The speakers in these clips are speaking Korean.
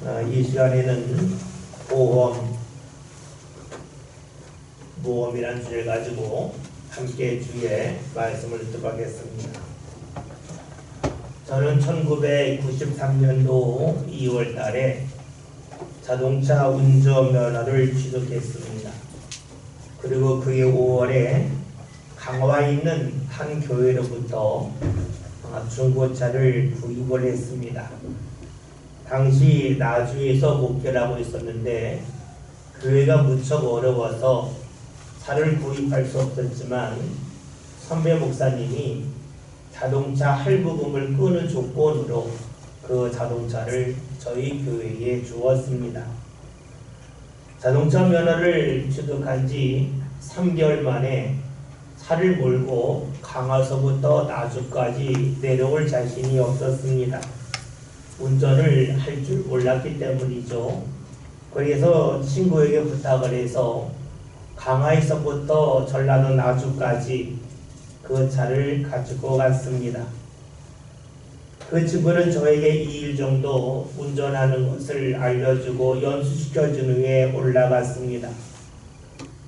이 시간에는 보험이라는 주제를 가지고 함께 주의 말씀을 듣도록 하겠습니다. 저는 1993년도 2월 달에 자동차 운전면허를 취득했습니다. 그리고 그해 5월에 강화에 있는 한 교회로부터 중고차를 구입을 했습니다. 당시 나주에서 목회를 하고 있었는데 교회가 무척 어려워서 차를 구입할 수 없었지만 선배 목사님이 자동차 할부금을 끄는 조건으로 그 자동차를 저희 교회에 주었습니다. 자동차 면허를 취득한 지 3개월 만에 차를 몰고 강화서부터 나주까지 내려올 자신이 없었습니다. 운전을 할 줄 몰랐기 때문이죠. 그래서 친구에게 부탁을 해서 강화에서부터 전라도 나주까지 그 차를 가지고 갔습니다. 그 친구는 저에게 2일 정도 운전하는 것을 알려주고 연수시켜준 후에 올라갔습니다.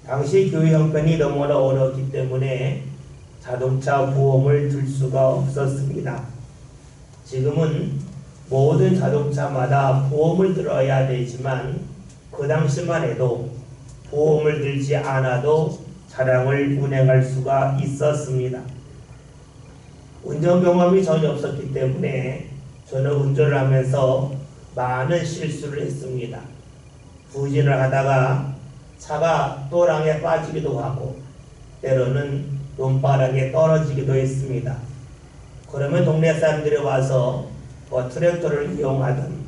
당시 교회 형편이 너무나 어렵기 때문에 자동차 보험을 들 수가 없었습니다. 지금은 모든 자동차마다 보험을 들어야 되지만 그 당시만 해도 보험을 들지 않아도 차량을 운행할 수가 있었습니다. 운전 경험이 전혀 없었기 때문에 저는 운전을 하면서 많은 실수를 했습니다. 부진을 하다가 차가 또랑에 빠지기도 하고 때로는 논바닥에 떨어지기도 했습니다. 그러면 동네 사람들이 와서 트랙터를 이용하던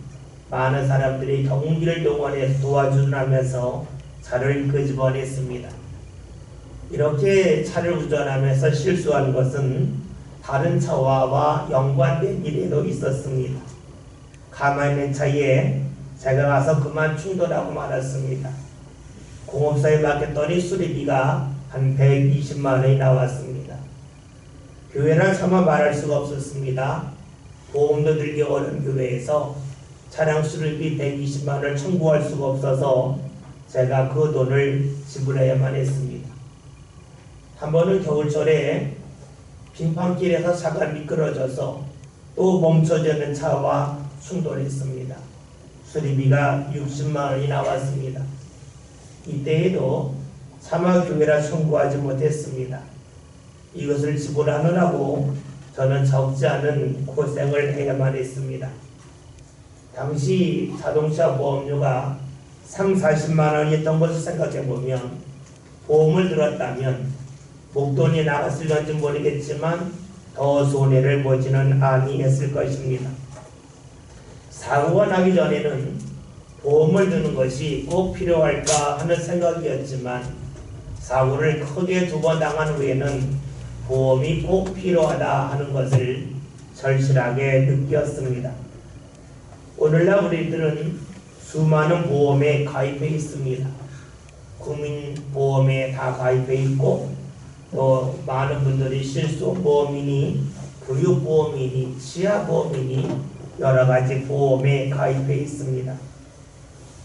많은 사람들이 경운기를 동원해서 도와주면서 차를 끄집어냈습니다. 이렇게 차를 운전하면서 실수한 것은 다른 차와 연관된 일에도 있었습니다. 가만히 있는 차에 제가 가서 그만 충돌하고 말았습니다. 공업사에 맡겼더니 수리비가 한 120만 원이 나왔습니다. 교회는 차마 말할 수가 없었습니다. 보험도 들기 어려운 교회에서 차량 수리비 120만 원을 청구할 수가 없어서 제가 그 돈을 지불해야만 했습니다. 한 번은 겨울철에 빙판길에서 차가 미끄러져서 또 멈춰져 있는 차와 충돌했습니다. 수리비가 60만 원이 나왔습니다. 이때에도 차마 교회라 청구하지 못했습니다. 이것을 지불하느라고 저는 적지 않은 고생을 해야만 했습니다. 당시 자동차 보험료가 30~40만 원이었던 것을 생각해보면 보험을 들었다면 목돈이 나갔을런지 모르겠지만 더 손해를 보지는 아니했을 것입니다. 사고가 나기 전에는 보험을 드는 것이 꼭 필요할까 하는 생각이었지만 사고를 크게 2번 당한 후에는 보험이 꼭 필요하다 하는 것을 절실하게 느꼈습니다. 오늘날 우리들은 수많은 보험에 가입해 있습니다. 국민보험에 다 가입해 있고 또 많은 분들이 실손보험이니 교육보험이니 치아보험이니 여러가지 보험에 가입해 있습니다.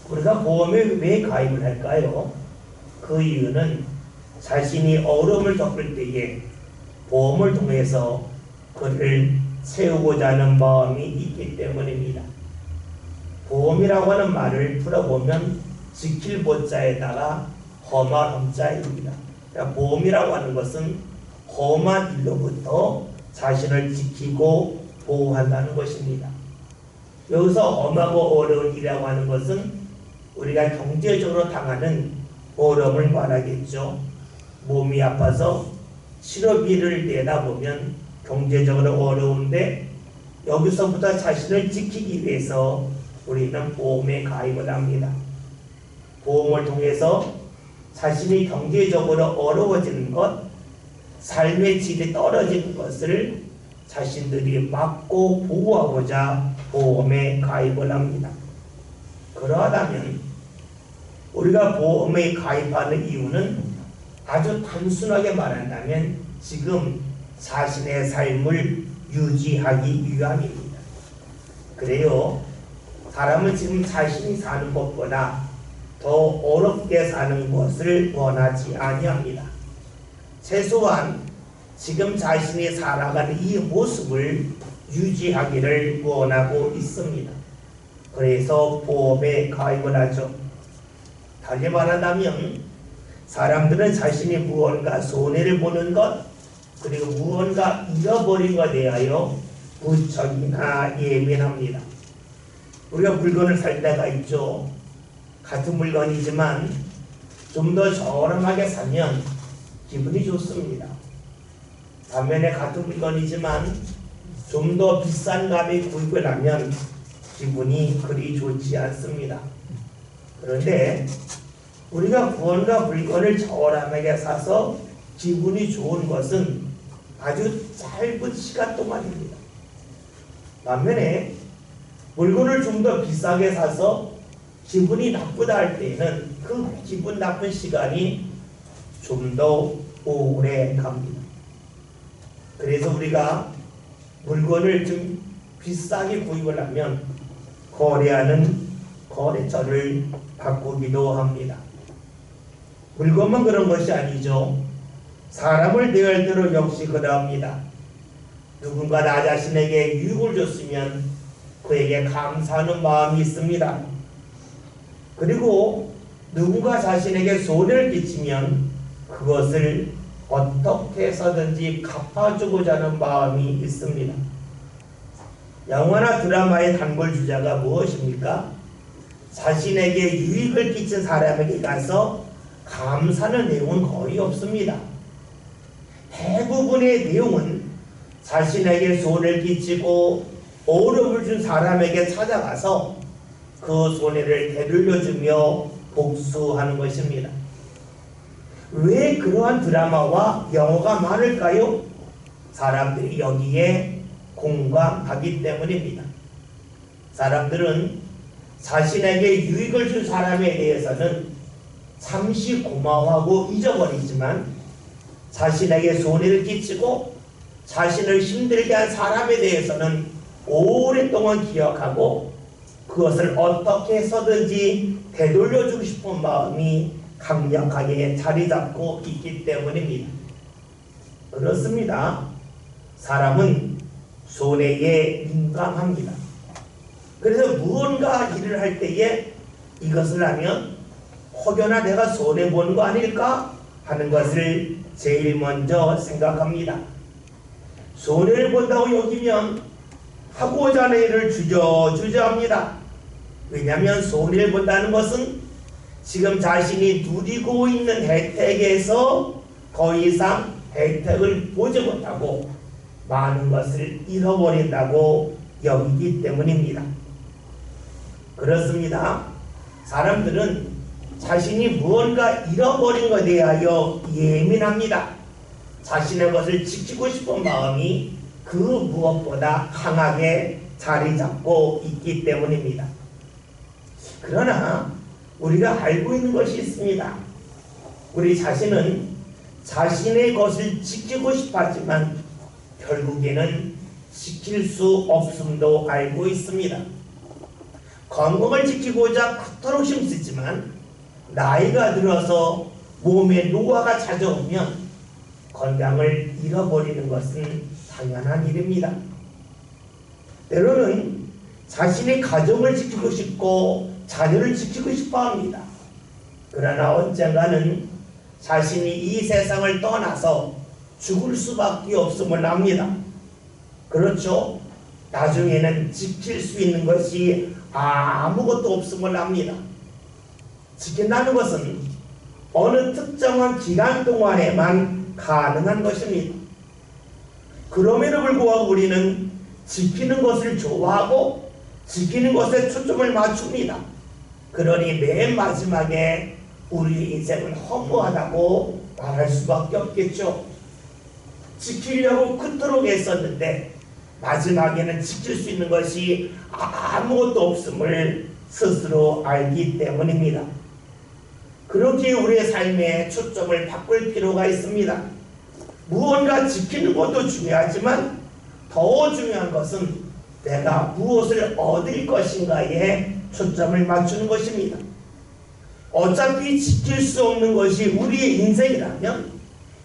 우리가 보험에 왜 가입을 할까요? 그 이유는 자신이 어려움을 겪을 때에 보험을 통해서 그를 채우고자 하는 마음이 있기 때문입니다. 보험이라고 하는 말을 풀어보면 지킬 보자에다가 험한 험자입니다. 그러니까 보험이라고 하는 것은 험한 일로부터 자신을 지키고 보호한다는 것입니다. 여기서 험하고 어려운 일이라고 하는 것은 우리가 경제적으로 당하는 어려움을 말하겠죠. 몸이 아파서 치료비를 내다 보면 경제적으로 어려운데 여기서부터 자신을 지키기 위해서 우리는 보험에 가입을 합니다. 보험을 통해서 자신이 경제적으로 어려워지는 것, 삶의 질이 떨어지는 것을 자신들이 막고 보호하고자 보험에 가입을 합니다. 그러하다면 우리가 보험에 가입하는 이유는 아주 단순하게 말한다면 지금 자신의 삶을 유지하기 위함입니다. 그래요. 사람은 지금 자신이 사는 것보다 더 어렵게 사는 것을 원하지 아니합니다. 최소한 지금 자신이 살아가는 이 모습을 유지하기를 원하고 있습니다. 그래서 보험에 가입을 하죠. 다시 말하자면 사람들은 자신이 무언가 손해를 보는 것 그리고 무언가 잃어버린 것에 대하여 무척이나 예민합니다. 우리가 물건을 살 때가 있죠. 같은 물건이지만 좀 더 저렴하게 사면 기분이 좋습니다. 반면에 같은 물건이지만 좀 더 비싼 값에 구입을 하면 기분이 그리 좋지 않습니다. 그런데 우리가 무언가 물건을 저렴하게 사서 기분이 좋은 것은 아주 짧은 시간 동안입니다. 반면에 물건을 좀 더 비싸게 사서 기분이 나쁘다 할 때에는 그 기분 나쁜 시간이 좀 더 오래 갑니다. 그래서 우리가 물건을 좀 비싸게 구입을 하면 거래하는 거래처를 바꾸기도 합니다. 물건만 그런 것이 아니죠. 사람을 대할 때로 역시 그러합니다. 누군가 나 자신에게 유익을 줬으면 그에게 감사하는 마음이 있습니다. 그리고 누군가 자신에게 손해를 끼치면 그것을 어떻게 해서든지 갚아주고자 하는 마음이 있습니다. 영화나 드라마의 단골 주자가 무엇입니까? 자신에게 유익을 끼친 사람에게 가서 감사하는 내용은 거의 없습니다. 대부분의 내용은 자신에게 손해를 끼치고 어려움을 준 사람에게 찾아가서 그 손해를 되돌려주며 복수하는 것입니다. 왜 그러한 드라마와 영화가 많을까요? 사람들이 여기에 공감하기 때문입니다. 사람들은 자신에게 유익을 준 사람에 대해서는 잠시 고마워하고 잊어버리지만 자신에게 손해를 끼치고 자신을 힘들게 한 사람에 대해서는 오랫동안 기억하고 그것을 어떻게 해서든지 되돌려주고 싶은 마음이 강력하게 자리 잡고 있기 때문입니다. 그렇습니다. 사람은 손해에 민감합니다. 그래서 무언가 일을 할 때에 이것을 하면 혹여나 내가 손해보는 거 아닐까 하는 것을 제일 먼저 생각합니다. 손해를 본다고 여기면 하고자 하는 일을 주저주저합니다. 왜냐하면 손해를 본다는 것은 지금 자신이 누리고 있는 혜택에서 더 이상 혜택을 보지 못하고 많은 것을 잃어버린다고 여기기 때문입니다. 그렇습니다. 사람들은 자신이 무언가 잃어버린 것에 대하여 예민합니다. 자신의 것을 지키고 싶은 마음이 그 무엇보다 강하게 자리 잡고 있기 때문입니다. 그러나 우리가 알고 있는 것이 있습니다. 우리 자신은 자신의 것을 지키고 싶어 하지만 결국에는 지킬 수 없음도 알고 있습니다. 건강을 지키고자 그토록 힘쓰지만 나이가 들어서 몸에 노화가 찾아오면 건강을 잃어버리는 것은 당연한 일입니다. 때로는 자신의 가정을 지키고 싶고 자녀를 지키고 싶어 합니다. 그러나 언젠가는 자신이 이 세상을 떠나서 죽을 수밖에 없음을 압니다. 그렇죠? 나중에는 지킬 수 있는 것이 아무것도 없음을 압니다. 지킨다는 것은 어느 특정한 기간 동안에만 가능한 것입니다. 그럼에도 불구하고 우리는 지키는 것을 좋아하고 지키는 것에 초점을 맞춥니다. 그러니 맨 마지막에 우리의 인생은 허무하다고 말할 수밖에 없겠죠. 지키려고 그토록 애썼는데 마지막에는 지킬 수 있는 것이 아무것도 없음을 스스로 알기 때문입니다. 그렇게 우리의 삶에 초점을 바꿀 필요가 있습니다. 무언가 지키는 것도 중요하지만 더 중요한 것은 내가 무엇을 얻을 것인가에 초점을 맞추는 것입니다. 어차피 지킬 수 없는 것이 우리의 인생이라면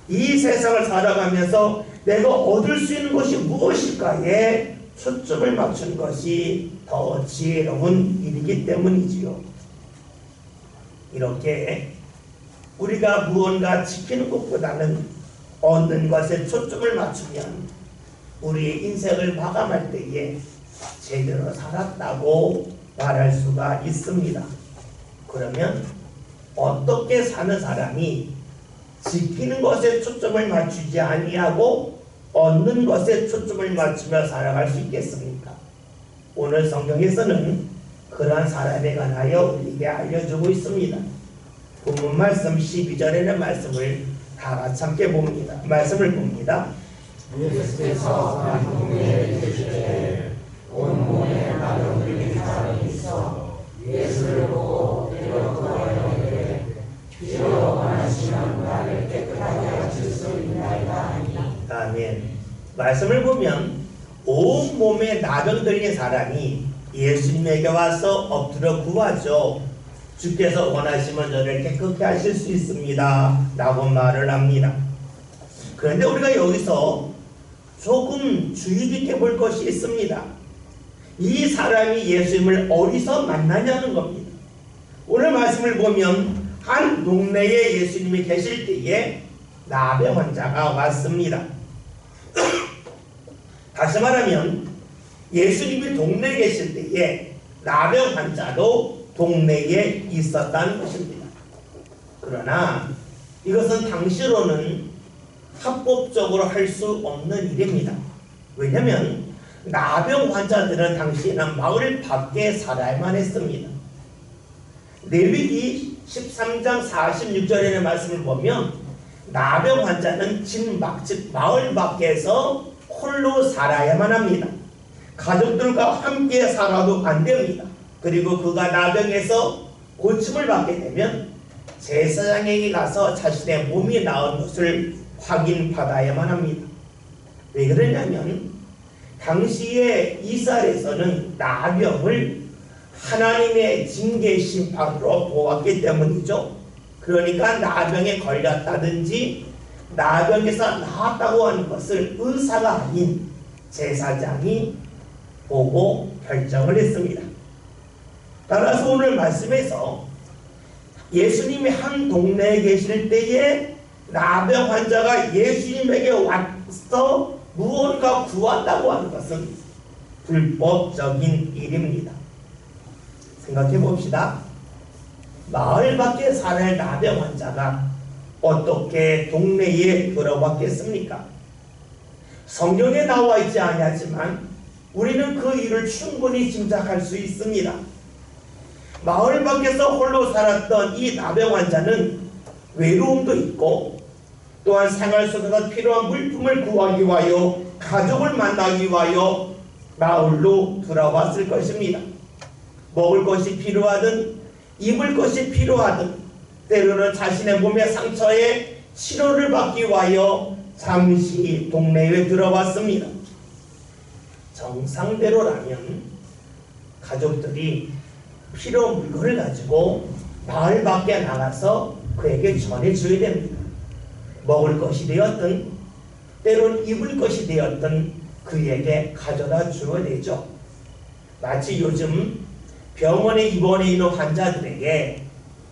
이 세상을 살아가면서 내가 얻을 수 있는 것이 무엇일까에 초점을 맞추는 것이 더 지혜로운 일이기 때문이지요. 이렇게 우리가 무언가 지키는 것보다는 얻는 것에 초점을 맞추면 우리의 인생을 마감할 때에 제대로 살았다고 말할 수가 있습니다. 그러면 어떻게 사는 사람이 지키는 것에 초점을 맞추지 아니하고 얻는 것에 초점을 맞추며 살아갈 수 있겠습니까? 오늘 성경에서는 그러한 사람에 관하여 우리에게 알려주고 있습니다. 본문 말씀 12절에는 말씀을 다 같이 함께 봅니다. 말씀을 봅니다. 예수께서 한 동네에 계실 때 온 몸에 나병 들린 사람이 있어 예수를 보고 빌어보아이르되 주여 원하시면 나를 깨끗하게 하실 수 있나이다 하니. 아멘. 말씀을 보면 온 몸에 나병 들린 사람이 예수님에게 와서 엎드려 구하죠. 주께서 원하시면 저를 깨끗게 하실 수 있습니다 라고 말을 합니다. 그런데 우리가 여기서 조금 주의 깊게 볼 것이 있습니다. 이 사람이 예수님을 어디서 만나냐는 겁니다. 오늘 말씀을 보면 한 동네에 예수님이 계실 때에 나병 환자가 왔습니다. 다시 말하면 예수님이 동네에 계실 때에 나병 환자도 동네에 있었다는 것입니다. 그러나 이것은 당시로는 합법적으로 할 수 없는 일입니다. 왜냐하면 나병 환자들은 당시에는 마을 밖에 살아야만 했습니다. 레위기 13장 46절에는 말씀을 보면 나병 환자는 집 마을 밖에서 홀로 살아야만 합니다. 가족들과 함께 살아도 안 됩니다. 그리고 그가 나병에서 고침을 받게 되면 제사장에게 가서 자신의 몸이 나은 것을 확인받아야만 합니다. 왜 그러냐면 당시에 이스라엘에서는 나병을 하나님의 징계 심판으로 보았기 때문이죠. 그러니까 나병에 걸렸다든지 나병에서 나았다고 하는 것을 의사가 아닌 제사장이 보고 결정을 했습니다. 따라서 오늘 말씀에서 예수님이 한 동네에 계실 때에 나병 환자가 예수님에게 와서 무언가 구한다고 하는 것은 불법적인 일입니다. 생각해 봅시다. 마을 밖에 사는 나병 환자가 어떻게 동네에 들어왔겠습니까? 성경에 나와 있지 않았지만 우리는 그 일을 충분히 짐작할 수 있습니다. 마을 밖에서 홀로 살았던 이 나병 환자는 외로움도 있고 또한 생활 속에서 필요한 물품을 구하기 위하여 가족을 만나기 위하여 마을로 돌아왔을 것입니다. 먹을 것이 필요하든 입을 것이 필요하든 때로는 자신의 몸의 상처에 치료를 받기 위하여 잠시 동네에 들어왔습니다. 정상대로라면 가족들이 필요 물건을 가지고 마을 밖에 나가서 그에게 전해줘야 됩니다. 먹을 것이 되었든 때론 입을 것이 되었든 그에게 가져다 주어야 되죠. 마치 요즘 병원에 입원해 있는 환자들에게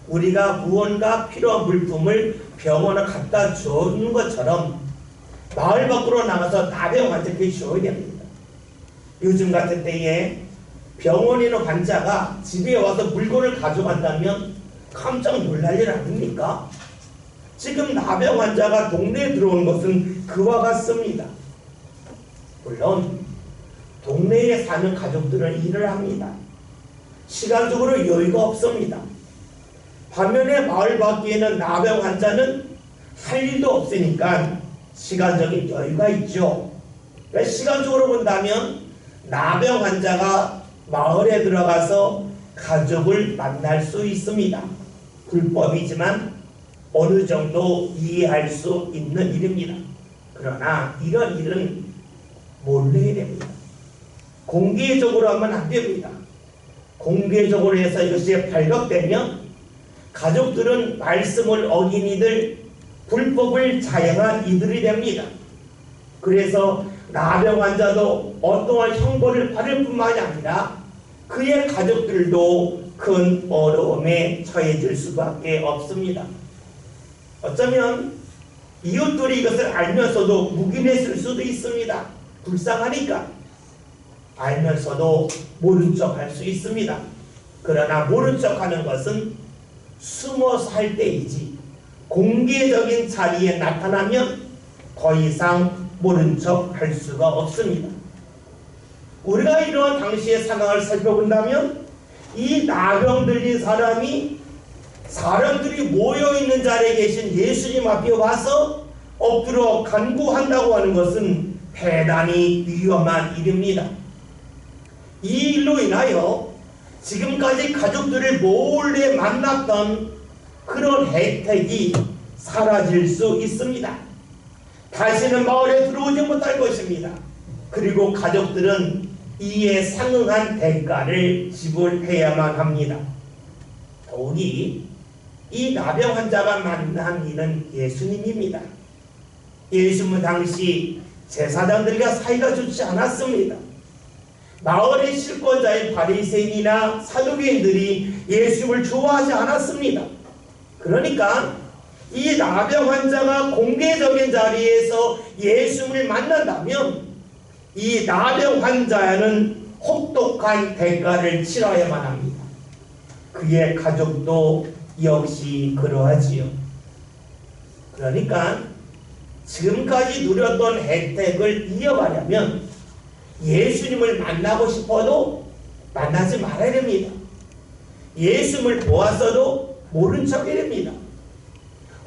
우리가 무언가 필요한 물품을 병원에 갖다 주는 것처럼 마을 밖으로 나가서 나병 환자에게 주어야 됩니다. 요즘 같은 때에 병원에 있는 환자가 집에 와서 물건을 가져간다면 깜짝 놀랄 일 아닙니까? 지금 나병 환자가 동네에 들어온 것은 그와 같습니다. 물론 동네에 사는 가족들은 일을 합니다. 시간적으로 여유가 없습니다. 반면에 마을 밖에는 나병 환자는 할 일도 없으니까 시간적인 여유가 있죠. 그러니까 시간적으로 본다면 나병 환자가 마을에 들어가서 가족을 만날 수 있습니다. 불법이지만 어느 정도 이해할 수 있는 일입니다. 그러나 이런 일은 몰래 해야 됩니다. 공개적으로 하면 안 됩니다. 공개적으로 해서 이것이 발각되면 가족들은 말씀을 어긴 이들, 불법을 자행한 이들이 됩니다. 그래서 나병 환자도 어떠한 형벌을 받을 뿐만이 아니라 그의 가족들도 큰 어려움에 처해질 수밖에 없습니다. 어쩌면 이웃들이 이것을 알면서도 묵인했을 수도 있습니다. 불쌍하니까 알면서도 모른 척 할 수 있습니다. 그러나 모른 척 하는 것은 숨어서 할 때이지 공개적인 자리에 나타나면 더 이상 모른 척 할 수가 없습니다. 우리가 이러한 당시의 상황을 살펴본다면 이 나병 들린 사람이 사람들이 모여있는 자리에 계신 예수님 앞에 와서 엎드려 간구한다고 하는 것은 대단히 위험한 일입니다. 이 일로 인하여 지금까지 가족들을 몰래 만났던 그런 혜택이 사라질 수 있습니다. 다시는 마을에 들어오지 못할 것입니다. 그리고 가족들은 이에 상응한 대가를 지불해야만 합니다. 더욱이 이 나병 환자가 만난 이는 예수님입니다. 예수님은 당시 제사장들과 사이가 좋지 않았습니다. 마을의 실권자인 바리새인이나 사두개인들이 예수님을 좋아하지 않았습니다. 그러니까 이 나병 환자가 공개적인 자리에서 예수님을 만난다면 이 나병 환자는 혹독한 대가를 치러야만 합니다. 그의 가족도 역시 그러하지요. 그러니까 지금까지 누렸던 혜택을 이어가려면 예수님을 만나고 싶어도 만나지 말아야 됩니다. 예수님을 보았어도 모른 척 해야 됩니다.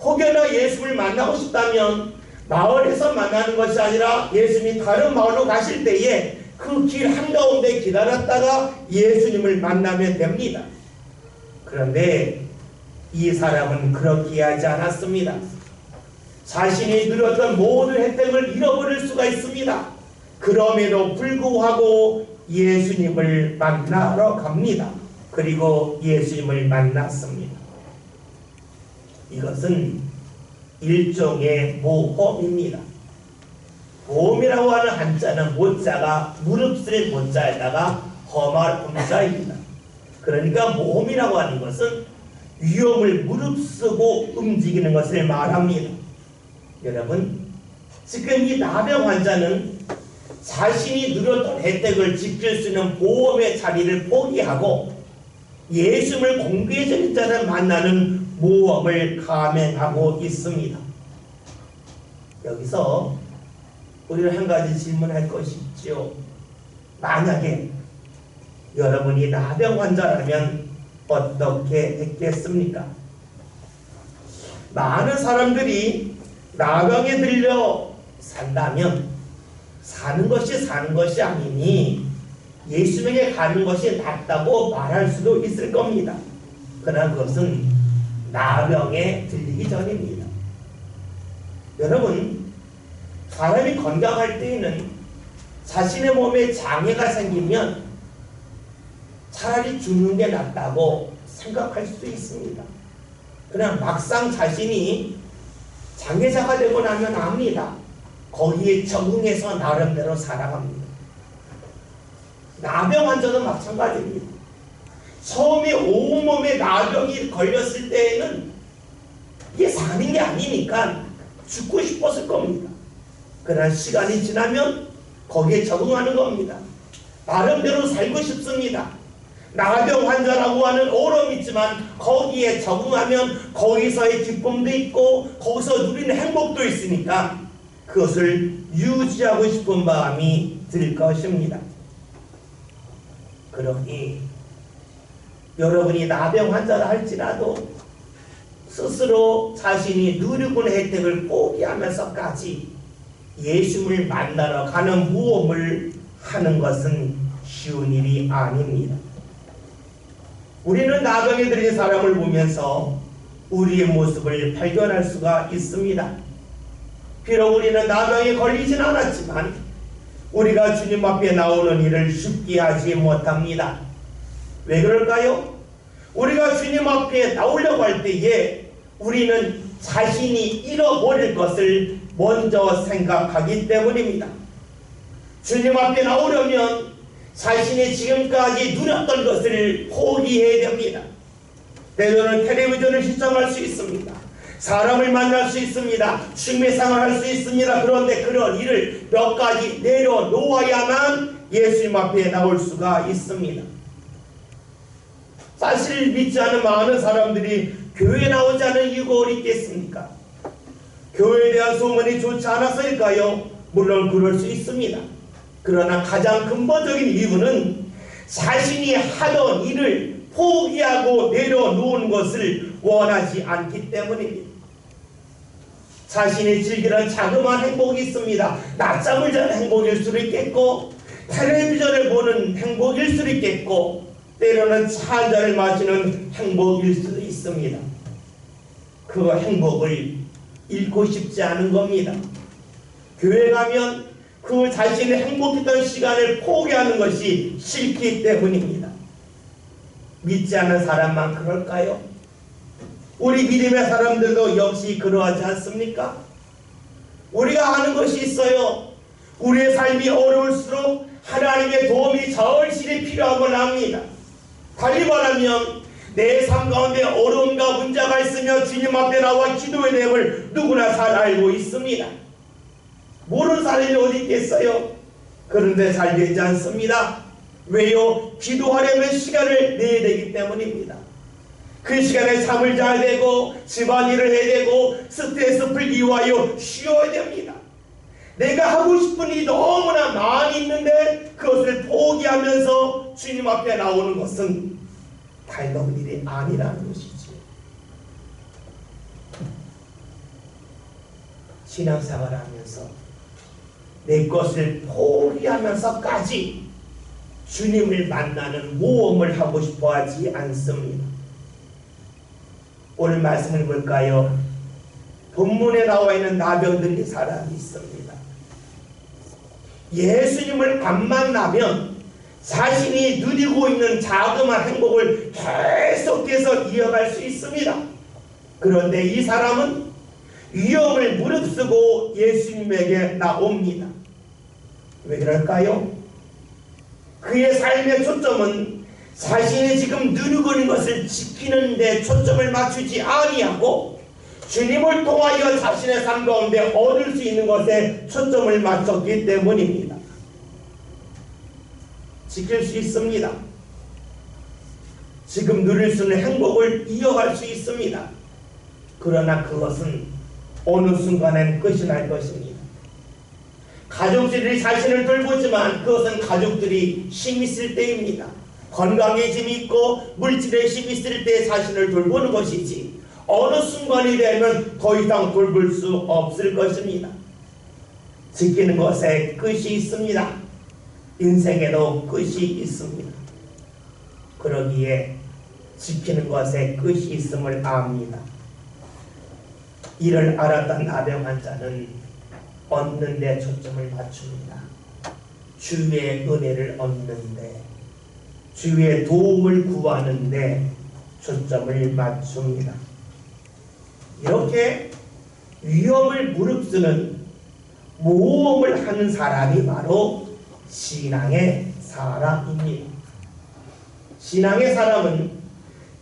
혹여나 예수님을 만나고 싶다면 마을에서 만나는 것이 아니라 예수님이 다른 마을로 가실 때에 그 길 한가운데 기다렸다가 예수님을 만나면 됩니다. 그런데 이 사람은 그렇게 하지 않았습니다. 자신이 누렸던 모든 혜택을 잃어버릴 수가 있습니다. 그럼에도 불구하고 예수님을 만나러 갑니다. 그리고 예수님을 만났습니다. 이것은 일종의 모험입니다. 모험이라고 하는 한자는 모자가 무릎쓸 모자에다가 험할 험자입니다. 그러니까 모험이라고 하는 것은 위험을 무릅쓰고 움직이는 것을 말합니다. 여러분, 지금 이 나병 환자는 자신이 누렸던 혜택을 지킬 수 있는 보험의 자리를 포기하고 예수님을 공개적인 자를 만나는 모험을 감행하고 있습니다. 여기서 우리는 한 가지 질문할 것이 있죠. 만약에 여러분이 나병 환자라면 어떻게 했겠습니까? 많은 사람들이 나병에 들려 산다면 사는 것이 아니니 예수님에게 가는 것이 낫다고 말할 수도 있을 겁니다. 그러나 그것은 나병에 들리기 전입니다. 여러분, 사람이 건강할 때에는 자신의 몸에 장애가 생기면 차라리 죽는 게 낫다고 생각할 수도 있습니다. 그러나 막상 자신이 장애자가 되고 나면 압니다. 거기에 적응해서 나름대로 살아갑니다. 나병 환자도 마찬가지입니다. 처음에 온몸에 나병이 걸렸을 때에는 이게 사는 게 아니니까 죽고 싶었을 겁니다. 그러나 시간이 지나면 거기에 적응하는 겁니다. 나름대로 살고 싶습니다. 나병 환자라고 하는 어려움이 있지만 거기에 적응하면 거기서의 기쁨도 있고 거기서 누리는 행복도 있으니까 그것을 유지하고 싶은 마음이 들 것입니다. 그러니 여러분이 나병 환자라 할지라도 스스로 자신이 누리고 있는 혜택을 포기하면서까지 예수님을 만나러 가는 모험을 하는 것은 쉬운 일이 아닙니다. 우리는 나병에 들린 사람을 보면서 우리의 모습을 발견할 수가 있습니다. 비록 우리는 나병에 걸리진 않았지만 우리가 주님 앞에 나오는 일을 쉽게 하지 못합니다. 왜 그럴까요? 우리가 주님 앞에 나오려고 할 때에 우리는 자신이 잃어버릴 것을 먼저 생각하기 때문입니다. 주님 앞에 나오려면 자신이 지금까지 누렸던 것을 포기해야 됩니다. 때로는 텔레비전을 시청할 수 있습니다. 사람을 만날 수 있습니다. 취미생활 할 수 있습니다. 그런데 그런 일을 몇 가지 내려놓아야만 예수님 앞에 나올 수가 있습니다. 사실 믿지 않은 많은 사람들이 교회에 나오지 않은 이유가 어디 있겠습니까? 교회에 대한 소문이 좋지 않아서일까요? 물론 그럴 수 있습니다. 그러나 가장 근본적인 이유는 자신이 하던 일을 포기하고 내려놓은 것을 원하지 않기 때문입니다. 자신이 즐기는 자그마한 행복이 있습니다. 낮잠을 자는 행복일 수도 있겠고, 텔레비전을 보는 행복일 수도 있겠고, 때로는 차 한 잔을 마시는 행복일 수도 있습니다. 그 행복을 잃고 싶지 않은 겁니다. 교회 가면 그 자신의 행복했던 시간을 포기하는 것이 싫기 때문입니다. 믿지 않는 사람만 그럴까요? 우리 믿음의 사람들도 역시 그러하지 않습니까? 우리가 하는 것이 있어요. 우리의 삶이 어려울수록 하나님의 도움이 절실히 필요한 걸 압니다. 달리 말하면 내 삶 가운데 어려움과 문제가 있으며 주님 앞에 나와 기도해야 됨을 누구나 잘 알고 있습니다. 모르는 사람이 어디 있겠어요? 그런데 잘 되지 않습니다. 왜요? 기도하려면 시간을 내야 되기 때문입니다. 그 시간에 잠을 자야 되고 집안일을 해야 되고 스트레스 풀기 위하여 쉬어야 됩니다. 내가 하고 싶은 일이 너무나 많이 있는데 그것을 포기하면서 주님 앞에 나오는 것은 달라운 일이 아니라는 것이지. 신앙생활을 하면서 내 것을 포기하면서까지 주님을 만나는 모험을 하고 싶어 하지 않습니다. 오늘 말씀을 볼까요? 본문에 나와 있는 나병들이 사람이 있습니다. 예수님을 안 만나면 자신이 누리고 있는 자그마한 행복을 계속해서 이어갈 수 있습니다. 그런데 이 사람은 위험을 무릅쓰고 예수님에게 나옵니다. 왜 그럴까요? 그의 삶의 초점은 자신이 지금 누리고 있는 것을 지키는 데 초점을 맞추지 아니하고 주님을 통하여 자신의 삶 가운데 얻을 수 있는 것에 초점을 맞췄기 때문입니다. 지킬 수 있습니다. 지금 누릴 수 있는 행복을 이어갈 수 있습니다. 그러나 그것은 어느 순간엔 끝이 날 것입니다. 가족들이 자신을 돌보지만 그것은 가족들이 힘이 있을 때입니다. 건강에 힘이 있고 물질에 힘이 있을 때 자신을 돌보는 것이지 어느 순간이 되면 더 이상 돌볼 수 없을 것입니다. 지키는 것에 끝이 있습니다. 인생에도 끝이 있습니다. 그러기에 지키는 것에 끝이 있음을 압니다. 이를 알았던 나병 환자는 얻는 데 초점을 맞춥니다. 주의 은혜를 얻는데, 주의 도움을 구하는데 초점을 맞춥니다. 이렇게 위험을 무릅쓰는 모험을 하는 사람이 바로 신앙의 사람입니다. 신앙의 사람은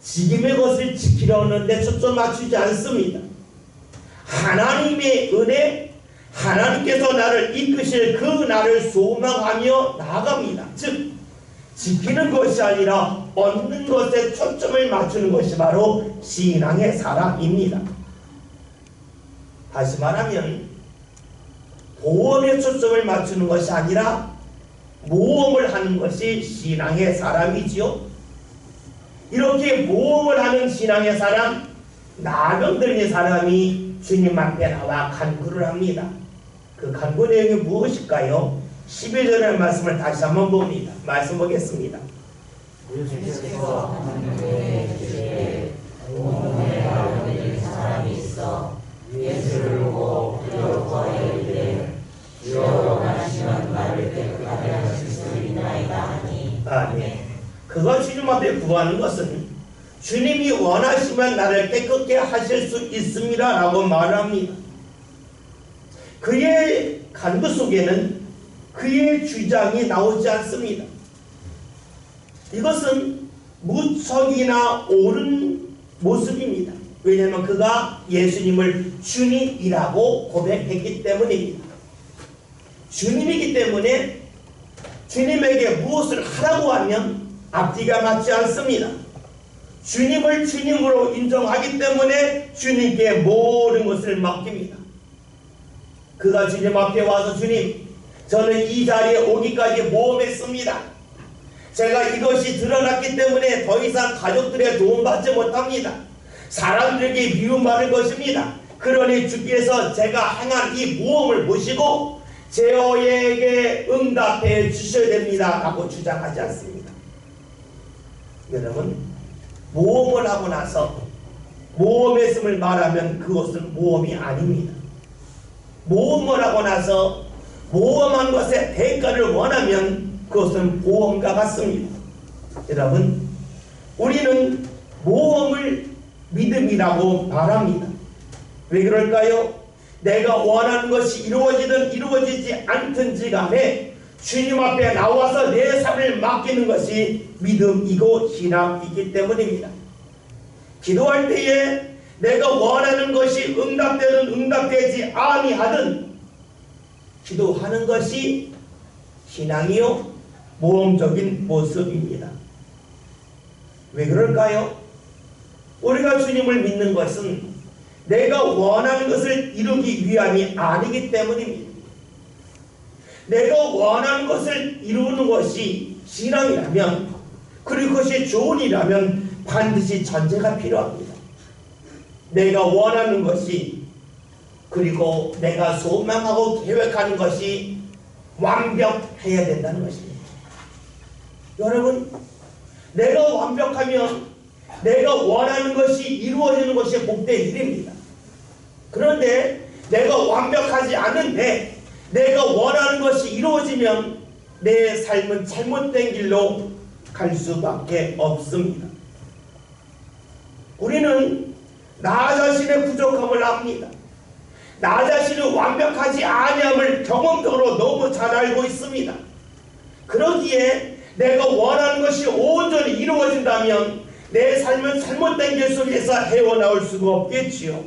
지금의 것을 지키려 하는데 초점 맞추지 않습니다. 하나님의 은혜, 하나님께서 나를 이끄실 그 날을 소망하며 나아갑니다. 즉 지키는 것이 아니라 얻는 것에 초점을 맞추는 것이 바로 신앙의 사람입니다. 다시 말하면 보험에 초점을 맞추는 것이 아니라 모험을 하는 것이 신앙의 사람이지요. 이렇게 모험을 하는 신앙의 사람, 나병들의 사람이 주님 앞에 나와 간구를 합니다. 그 간구 내용이 무엇일까요? 11절의 말씀을 다시 한번 봅니다. 말씀 보겠습니다. 예수께서 하나님의 주에 온몸에 나병들인 사람이 있어 예수를 보고 그를 구하여 이르되 주여 원하시면 나를 구하는 것은 주님이 원하시면 나를 깨끗게 하실 수 있습니다 라고 말합니다. 그의 간구 속에는 그의 주장이 나오지 않습니다. 이것은 무척이나 옳은 모습입니다. 왜냐하면 그가 예수님을 주님이라고 고백했기 때문입니다. 주님이기 때문에 주님에게 무엇을 하라고 하면 앞뒤가 맞지 않습니다. 주님을 주님으로 인정하기 때문에 주님께 모든 것을 맡깁니다. 그가 주님 앞에 와서 주님, 저는 이 자리에 오기까지 모험했습니다. 제가 이것이 드러났기 때문에 더 이상 가족들의 도움받지 못합니다. 사람들에게 미움받을 것입니다. 그러니 주께서 제가 행한 이 모험을 보시고 저에게 응답해 주셔야 됩니다 라고 주장하지 않습니다. 여러분, 모험을 하고 나서 모험했음을 말하면 그것은 모험이 아닙니다. 모험을 하고 나서 모험한 것의 대가를 원하면 그것은 보험과 같습니다. 여러분, 우리는 모험을 믿음이라고 말합니다. 왜 그럴까요? 내가 원하는 것이 이루어지든 이루어지지 않든지 간에 주님 앞에 나와서 내 삶을 맡기는 것이 믿음이고 신앙이기 때문입니다. 기도할 때에 내가 원하는 것이 응답되든 응답되지 아니하든 기도하는 것이 신앙이요 모험적인 모습입니다. 왜 그럴까요? 우리가 주님을 믿는 것은 내가 원하는 것을 이루기 위함이 아니기 때문입니다. 내가 원하는 것을 이루는 것이 신앙이라면, 그리고 그것이 좋은 일이라면 반드시 전제가 필요합니다. 내가 원하는 것이, 그리고 내가 소망하고 계획하는 것이 완벽해야 된다는 것입니다. 여러분, 내가 완벽하면 내가 원하는 것이 이루어지는 것이 복된 일입니다. 그런데 내가 완벽하지 않은데 내가 원하는 것이 이루어지면 내 삶은 잘못된 길로 갈 수밖에 없습니다. 우리는 나 자신의 부족함을 압니다. 나 자신은 완벽하지 아니함을 경험적으로 너무 잘 알고 있습니다. 그러기에 내가 원하는 것이 온전히 이루어진다면 내 삶은 잘못된 길 속에서 헤어나올 수가 없겠지요.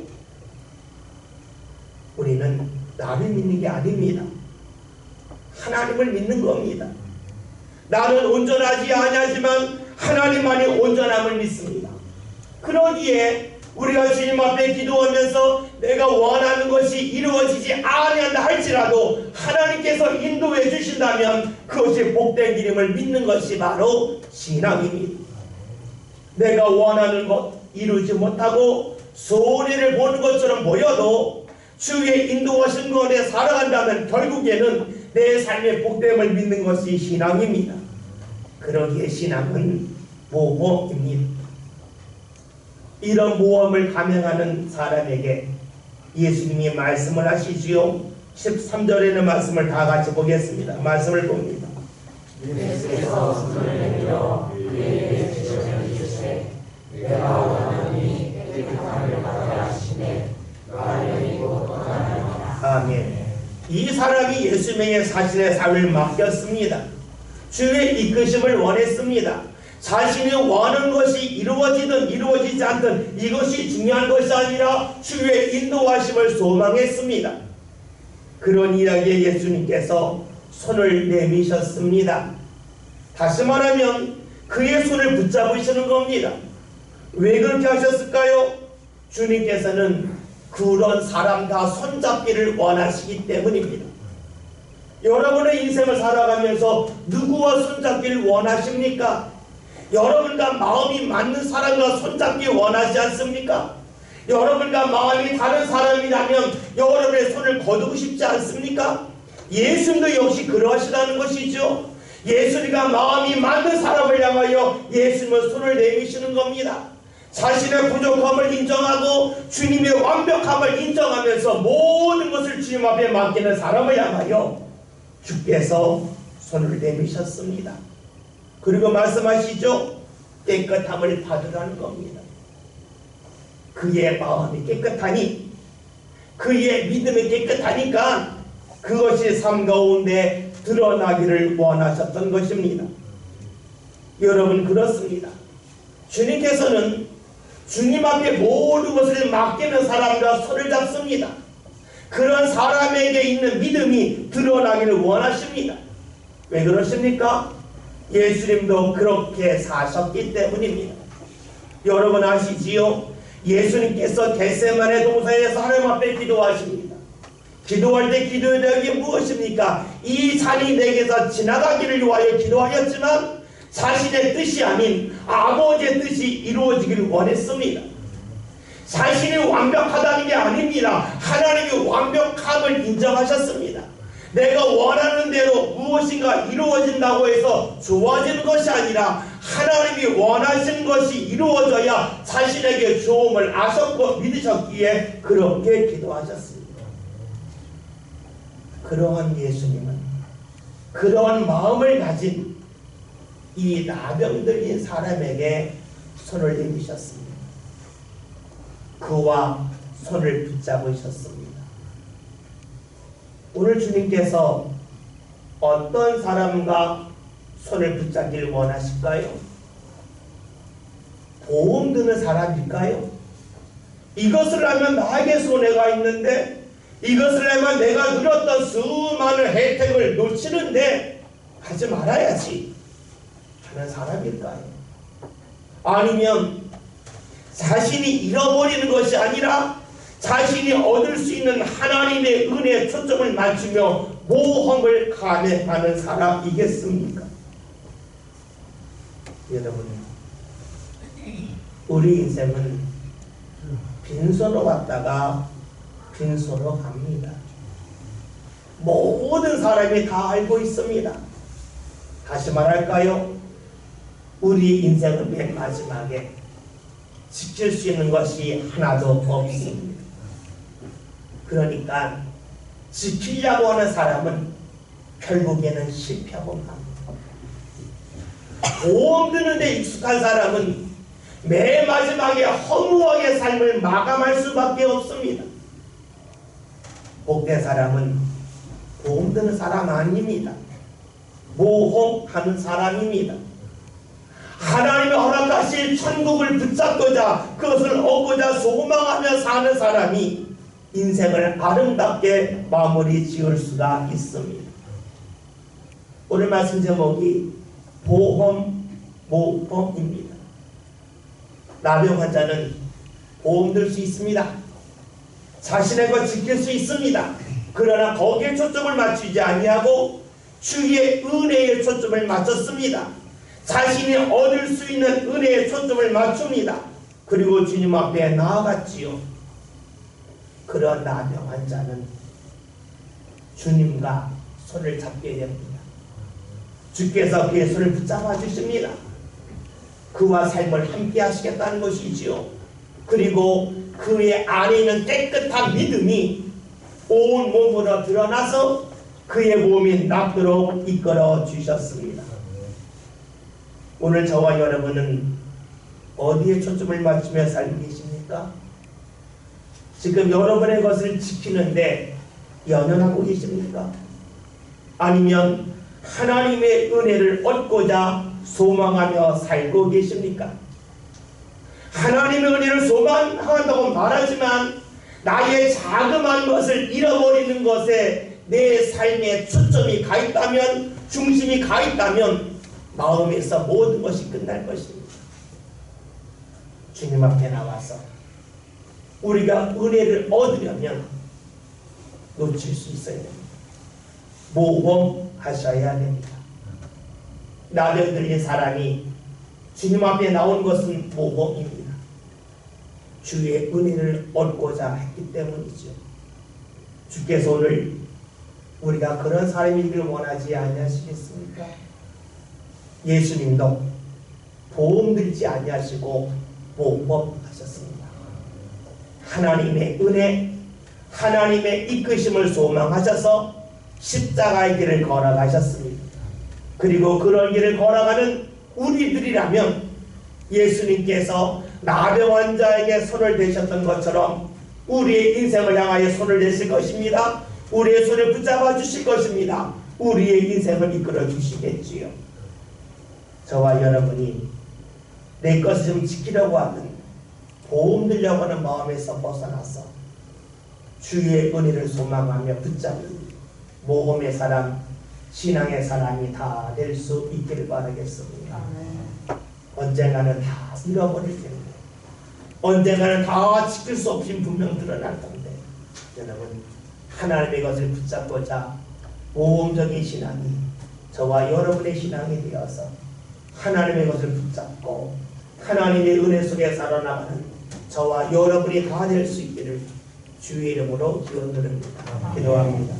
우리는 나를 믿는 게 아닙니다. 하나님을 믿는 겁니다. 나는 온전하지 아니하지만 하나님만이 온전함을 믿습니다. 그러기에 우리가 주님 앞에 기도하면서 내가 원하는 것이 이루어지지 아니한다 할지라도 하나님께서 인도해 주신다면 그것이 복된 길임을 믿는 것이 바로 신앙입니다. 내가 원하는 것 이루지 못하고 손해를 보는 것처럼 보여도 주의 인도하신 것에 살아간다면 결국에는 내 삶의 복됨을 믿는 것이 신앙입니다. 그러기에 신앙은 모험입니다. 이런 모험을 감행하는 사람에게 예수님이 말씀을 하시지요. 13절에는 말씀을 다 같이 보겠습니다. 말씀을 봅니다. 예수께서 손을 내밀어 그에게 지적을 주시되 내가 원하노니 깨끗함을 받아라 하시매 가련히 곧 떠나니라. 아멘. 이 사람이 예수님의 자신의 삶을 맡겼습니다. 주의 이끄심을 원했습니다. 자신이 원하는 것이 이루어지든 이루어지지 않든 이것이 중요한 것이 아니라 주의 인도하심을 소망했습니다. 그런 이야기에 예수님께서 손을 내미셨습니다. 다시 말하면 그의 손을 붙잡으시는 겁니다. 왜 그렇게 하셨을까요? 주님께서는 그런 사람 다 손잡기를 원하시기 때문입니다. 여러분의 인생을 살아가면서 누구와 손잡기를 원하십니까? 여러분과 마음이 맞는 사람과 손잡기 원하지 않습니까? 여러분과 마음이 다른 사람이라면 여러분의 손을 거두고 싶지 않습니까? 예수님도 역시 그러하시다는 것이죠. 예수님과 마음이 맞는 사람을 향하여 예수님은 손을 내미시는 겁니다. 자신의 부족함을 인정하고 주님의 완벽함을 인정하면서 모든 것을 주님 앞에 맡기는 사람을 향하여 주께서 손을 내미셨습니다. 그리고 말씀하시죠. 깨끗함을 받으라는 겁니다. 그의 마음이 깨끗하니, 그의 믿음이 깨끗하니까 그것이 삶 가운데 드러나기를 원하셨던 것입니다. 여러분, 그렇습니다. 주님께서는 주님 앞에 모든 것을 맡기는 사람과 손을 잡습니다. 그런 사람에게 있는 믿음이 드러나기를 원하십니다. 왜 그러십니까? 예수님도 그렇게 사셨기 때문입니다. 여러분 아시지요? 예수님께서 겟세마네 동산에서 하나님 앞에 기도하십니다. 기도할 때 기도의 내용이 무엇입니까? 이 잔이 내게서 지나가기를 위하여 기도하였지만 자신의 뜻이 아닌 아버지의 뜻이 이루어지기를 원했습니다. 자신이 완벽하다는 게 아닙니다. 하나님이 완벽함을 인정하셨습니다. 내가 원하는 대로 무엇인가 이루어진다고 해서 좋아지는 것이 아니라 하나님이 원하시는 것이 이루어져야 자신에게 좋음을 아셨고 믿으셨기에 그렇게 기도하셨습니다. 그러한 예수님은 그러한 마음을 가진 이 나병 들린 사람에게 손을 내미셨습니다. 그와 손을 붙잡으셨습니다. 오늘 주님께서 어떤 사람과 손을 붙잡기를 원하실까요? 보험 드는 사람일까요? 이것을 하면 나에게 손해가 있는데, 이것을 하면 내가 누렸던 수많은 혜택을 놓치는데 하지 말아야지 하는 사람일까요? 아니면 자신이 잃어버리는 것이 아니라 자신이 얻을 수 있는 하나님의 은혜에 초점을 맞추며 모험을 감행하는 사람이겠습니까? 여러분, 우리 인생은 빈손으로 왔다가 빈손으로 갑니다. 모든 사람이 다 알고 있습니다. 다시 말할까요? 우리 인생은 맨 마지막에 지킬 수 있는 것이 하나도 없습니다. 그러니까 지키려고 하는 사람은 결국에는 실패하고 갑니다. 보험 드는 데 익숙한 사람은 맨 마지막에 허무하게 삶을 마감할 수밖에 없습니다. 복된 사람은 보험 드는 사람 아닙니다. 모험하는 사람입니다. 하나님의 허락하신 천국을 붙잡고자 그것을 얻고자 소망하며 사는 사람이 인생을 아름답게 마무리 지을 수가 있습니다. 오늘 말씀 제목이 보험, 모험입니다. 나병 환자는 보험 들 수 있습니다. 자신의 것 지킬 수 있습니다. 그러나 거기에 초점을 맞추지 아니하고 주의 은혜에 초점을 맞췄습니다. 자신이 얻을 수 있는 은혜에 초점을 맞춥니다. 그리고 주님 앞에 나아갔지요. 그런 나병 환자는 주님과 손을 잡게 됩니다. 주께서 그의 손을 붙잡아 주십니다. 그와 삶을 함께 하시겠다는 것이지요. 그리고 그의 안에 있는 깨끗한 믿음이 온 몸으로 드러나서 그의 몸이 낫도록 이끌어 주셨습니다. 오늘 저와 여러분은 어디에 초점을 맞추며 살고 계십니까? 지금 여러분의 것을 지키는데 연연하고 계십니까? 아니면 하나님의 은혜를 얻고자 소망하며 살고 계십니까? 하나님의 은혜를 소망한다고 말하지만 나의 자그마한 것을 잃어버리는 것에 내 삶의 초점이 가 있다면, 중심이 가 있다면 마음에서 모든 것이 끝날 것입니다. 주님 앞에 나와서 우리가 은혜를 얻으려면 놓칠 수 있어야 됩니다. 모험하셔야 됩니다. 나병 들린 사람이 주님 앞에 나온 것은 모험입니다. 주의 은혜를 얻고자 했기 때문이죠. 주께서 오늘 우리가 그런 사람이기를 원하지 아니하시겠습니까? 예수님도 보험 들지 아니하시고 모험하셨습니다. 하나님의 은혜, 하나님의 이끄심을 소망하셔서 십자가의 길을 걸어가셨습니다. 그리고 그런 길을 걸어가는 우리들이라면 예수님께서 나병 환자에게 손을 대셨던 것처럼 우리의 인생을 향하여 손을 대실 것입니다. 우리의 손을 붙잡아 주실 것입니다. 우리의 인생을 이끌어 주시겠지요. 저와 여러분이 내 것을 좀 지키려고 하는, 보험 들려고 하는 마음에서 벗어나서 주의 은혜를 소망하며 붙잡는 모험의 사람, 신앙의 사람이 다 될 수 있기를 바라겠습니다. 언젠가는 다 잃어버릴 텐데, 언젠가는 다 지킬 수 없이 분명 드러날 텐데, 여러분 하나님의 것을 붙잡고자 모험적인 신앙이 저와 여러분의 신앙이 되어서 하나님의 것을 붙잡고 하나님의 은혜 속에 살아나가는 저와 여러분이 다 될 수 있기를 주의 이름으로 기원드립니다. 기도합니다.